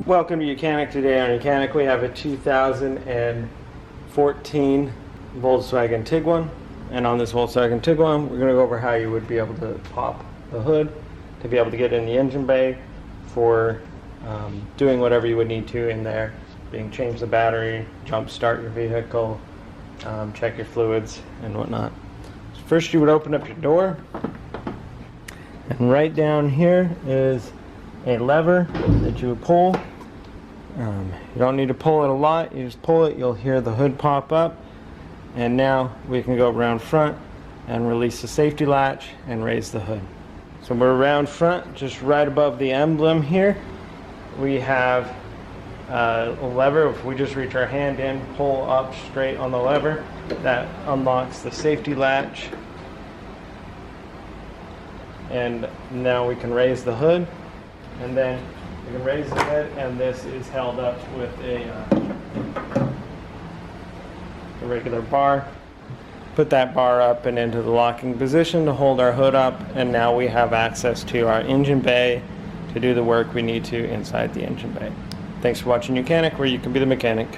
Welcome to YOUCANIC. Today on YOUCANIC we have a 2014 Volkswagen Tiguan, and on this Volkswagen Tiguan we're going to go over how you would be able to pop the hood to be able to get in the engine bay for doing whatever you would need to in there, being change the battery, jump start your vehicle, check your fluids and whatnot. So first you would open up your door, and right down here is a lever that you would pull. You don't need to pull it a lot, you just pull it, you'll hear the hood pop up, and now we can go around front and release the safety latch and raise the hood. So we're around front, just right above the emblem here. We have a lever. If we just reach our hand in, pull up straight on the lever, that unlocks the safety latch, and now we can raise the hood, and then you can raise the hood, and this is held up with a regular bar. Put that bar up and into the locking position to hold our hood up, and now we have access to our engine bay to do the work we need to inside the engine bay. Thanks for watching YOUCANIC, where you can be the mechanic.